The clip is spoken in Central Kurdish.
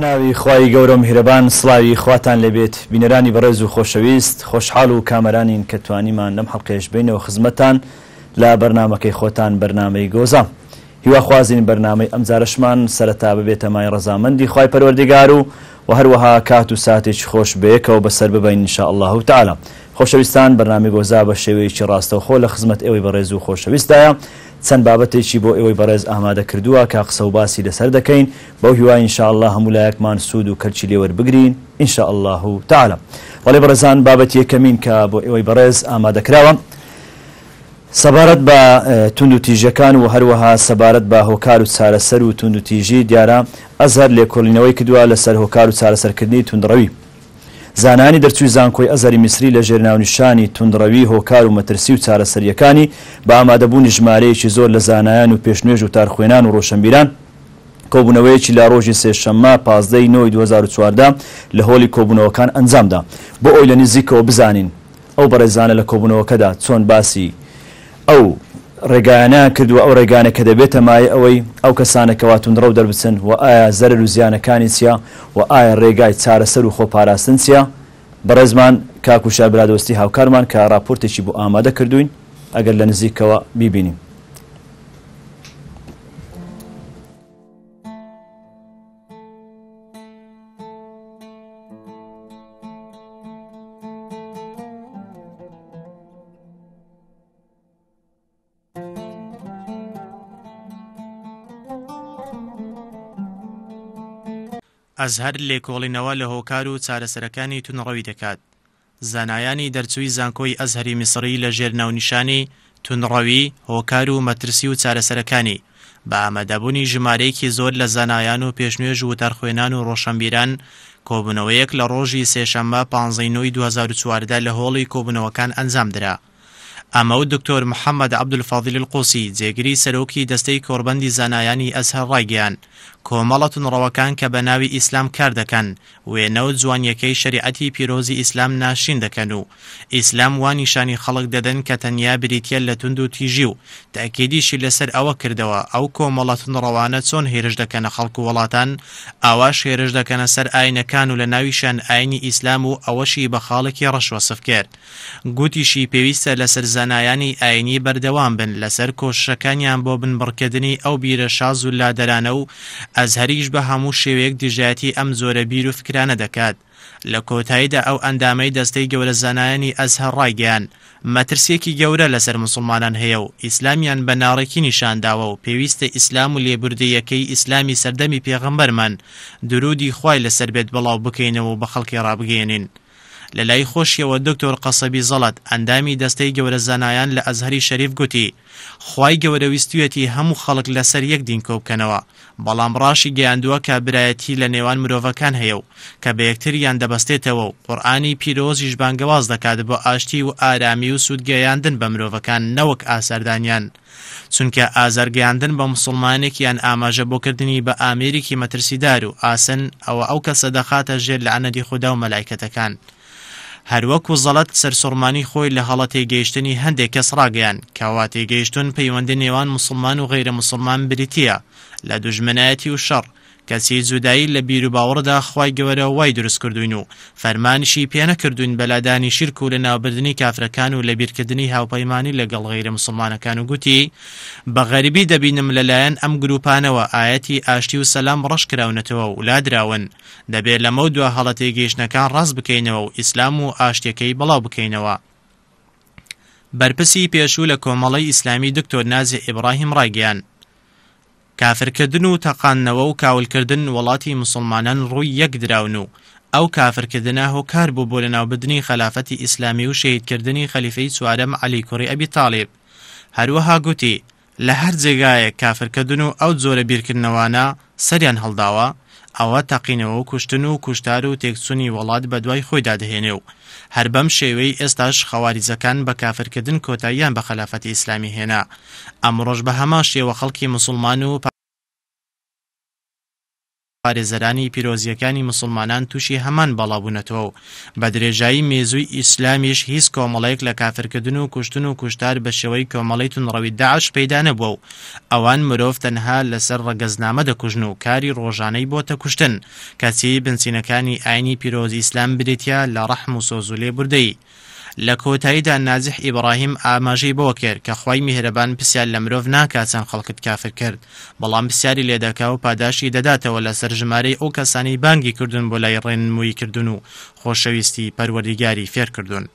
بەناوی خوای گەورە میهرەبان سڵاوی خواتان لێبێت بینەرانی بەڕێز و خۆشەویست خۆشحاڵ و کامەرانین کە توانیمان لەم حەڵقەیەش بینەوە خزمەتان لە بەرنامەکەی خۆتان بەرنامەی گۆزا هیوا خوازین بەرنامەی ئەمجارەشمان سەرەتا ببێتە مای ڕەزامەندی خوای پەروەردیگار و هەروەها کات و ساتێکی خۆش بەیەکەوە بەسەر ببەین ئینشاء الله تعالی. خۆشەویستان بەرنامەی گۆزا بە شێوەیەکی ڕاستەوخۆ لە خزمەت ئێوەی بەڕێز و خۆشەویستایە چەند بابەتێکی بۆ ئێوەی بەڕێز ئامادە کردووە کە قسە و باسی لەسەر دەکەین بەو هیوای ئینشاء الله هەموو لایەکمان سوود و کەلکی لێوەربگرین ئینشاء الله تعالی. وەڵێ بەڕێزان بابەتی یەکەمین کە بۆ ئێوەی بەڕێز ئامادە کراوە سەبارەت بە توند و تیژەکان و هەروەها سەبارەت بە هۆکار و چارەسەر و توند و تیژی دیارە ئەزهەر لێکۆڵینەوەی کردووە لەسەر هۆکار و چارەسەرکردنی توندڕەوی. زانانی دەرچووی زانکۆی ئەزهەری میسری لە ژێرناونیشانی توندڕەوی هۆکار و مەترسی و چارەسەریەکانی بە ئامادەبوونی ژمارەیەکی زۆر لە زانایان و پێشنوێژ و تارخوێنان و ڕۆشنبیران کۆبوونەوەیەکی لە ڕۆژی سێشەممە 15/9/2014 لە هۆڵی کۆبوونەوەکان ئەنجامدا بۆ ئەوی لە نزیکەوە بزانین ئەو بەڕێزانە لە کۆبوونەوەکەدا چۆن باسی ئەو ڕێگایانە کردووە ئەو ڕێگانە کە دەبێتە مایە ئەوەی ئەو کەسانەکەوا توندڕە و دەربچن و ئایا زەرەر و زیانەکانی چیە و ئایا ڕێگای چارەسەر و خۆپاراستن چیە. بەڕێزمان کاکوشا برادۆستی هاوکارمان کە راپۆرتێکی بۆ ئامادە کردوین ئەگەر لە نزیکەوە بیبینیم. ئەزهەر لێکۆڵینەوە لە هۆکار و چارەسەرەکانی توندڕەوی دەکات. زانایانی دەرچووی زانکۆی ئەزهەری میسری لە ژێرناونیشانی توندڕەوی هۆکار و مەترسی و چارەسەرەکانی بە ئامادەبوونی ژمارەیەکی زۆر لە زانایان و پێشنوێژ و تەرخوێنان و ڕۆشنبیران کۆبوونەوەیەک لە ڕۆژی سێشەممە 15/9/2014 لە هۆڵی کۆبوونەوەکان ئەنجامدرا. ئەمە و دکتۆر محەممەد عەبدولفەضیل القوسی جێگیری سەرۆکی دەستەی کۆڕبەندی زانایانی ئەزهەر ڕایگەیاند کۆمەڵە توندڕەوەکان کە بە ناوی ئیسلام کار دەکەن وێنە و جوانیەکەی شەریعەتی پیرۆزی ئیسلام ناشین دەکەن و ئیسلام وا نیشانی خەڵک دەدەن کە تەنیا بریتیە لە توند و تیژی و تاکیدیشی لەسەر ئەوە کردەوە ئەو کۆمەڵە توندڕەوانە چۆن هێرش دەکەنە خەڵک و وڵاتان ئاواش هێرش دەکەنە سەر ئاینەکان و لە ناویشان ئاینی ئیسلام و ئەوەشی بە خاڵێکی ڕەشوەسف کرد. گوتیشی پێویستە لەسەر زانایانی ئاینی بەردەوام بن لەسەر کۆشەکانیان بۆ بنبڕکردنی ئەو بیرە شاز و لادەرانە و ئەزهەریش بە هەموو شێوەیەک دژایەتی ئەم زۆرە بیر و فکرانە دەکات. لە کۆتاییدا ئەو ئەندامەی دەستەی گەورە زانایانی ئەزهەر ڕایگەیاند مەترسیەکی گەورە لەسەر مسلمانان هەیە و ئیسلامیان بە ناڕێکی نیشانداوە و پێویستە ئیسلام و لێبوردەیەکەی ئیسلامی سەردەمی پێغەمبەرمان درودی خوای لەسەر بێت بڵاو بکەینەوە و بە خەڵکی ڕابگەێنین. لە لای خۆشیەوە دکتۆر قەسەبی زەڵەت ئەندامی دەستەی گەورە زانایان لە ئەزهەری شەریف گوتی خوای گەورە ویستویەتی هەموو خەڵک لەسەر یەک دین کۆبکەنەوە بەڵام ڕاشی گەیاندووە کە برایەتی لە نێوان مرۆڤەکان هەیە و کە بە یەکتریان دەبەستێتەوە و قورئانی پیرۆزیش بانگەواز دەکات بۆ ئاشتی و ئارامی و سوودگەیاندن بە مرۆڤەکان نەوەک ئاساردانیان چونکە ئازارگەیاندن بە مسلمانێکیان ئاماژە بۆکردنی بە ئامێرێکی مەترسیدار و ئاسن ئەوە ئەو کەسە دەخاتە ژێر لەعنەتی خودا و مەلایکەتەکان. هەروەکو زەڵەت سەرسوڕمانی خۆی لە هەڵە تێگەیشتنی هەندێک کەس ڕاگەیاند کەوا تێگەیشتن پەیوەندی نێوان مسلمان و غەیرە مسلمان بریتیە لە دوژمنایەتی و شەڕ کەسی جودایی لە بیر و باوەڕدا خوای گەورە وای دروست کردوین و فەرمانیشی پێ نەکردوین بەلادانی شیرک و لە ناوبردنی کافرەکان و لە بیرکردنی هاوپەیمانی لەگەڵ غەیرە مسلمانەکان و گوتی بە غەریبی دەبینم لەلایەن ئەم گروپانەوە ئاەتی ئاشتی و سەلام ڕەشکراونەتەوە و لادراون دەبێت لەمە دو هەڵە تێگەیشتنەکان ڕاست بکەینەوە و ئیسلام و ئاشتیەکەی بەڵاو بکەینەوە. بەرپرسی پێشوو لە کۆمەڵەی ئیسلامی دکتۆر نازی ئیبراهیم ڕایگەیاند کافرکردن و تەقاندنەوە و کاولکردن وڵاتی مسلمانان ڕووی یەک دراون و ئەو کافرکردنە هۆکار بوو بۆ لەناوبردنی خەلافەتی ئیسلامی و شەهیدکردنی خەلیفەی چوارەم عەلی کوڕی ئەبی تاڵیب. هەروەها گوتی لە هەر جێگایەک کافرکردن و ئەو جۆرە بیرکردنەوانە سەریان هەڵداوە ئەوە تەقینەوە و کوشتن و کوشتار و تێکچوونی وڵات بە دوای خۆیدا دەهێنێ و هەر بەم شێوەی ئێستاش خەواریزەکان بە کافرکردن کۆتاییان بە خەلافەتی ئیسلامی هێنا. ئەمڕۆژ بە هەمان شێوە خەڵکی مسلمان و پارێزەرانی پیرۆزیەکانی مسلمانان تووشی هەمان بەڵاوبوونەتەوە و بە درێژایی مێزووی ئیسلامیش هیچ کۆمەڵەیەک لە کافرکردن و کوشتن و کوشتار بە شێوەی کۆمەڵەی تونڕەوی داعش پەیدا نەبووە و ئەوان مرۆڤ تەنها لەسەر ڕەگەزنامە دەکوژن و کاری ڕۆژانەی بۆتە کوشتن کەچی بنچینەکانی ئاینی پیرۆزی ئیسلام برێتیا لە ڕەحم و سۆز و لێبوردەی. لە کۆتاییدا نازح ئیبراهیم ئاماژەی بۆ کرد کە خوای میهرەبان پرسیار لە مرۆڤ ناکات چەند خەڵکت کافر کرد، بەڵام پرسیاری لێدەکا و پاداشی دەداتەوە لەسەر ژمارەی ئەو کەسانی بانگی کردوون بۆ لای ڕێنمووی کردن و خۆشەویستی پەروەردیگاری فێر کردوون.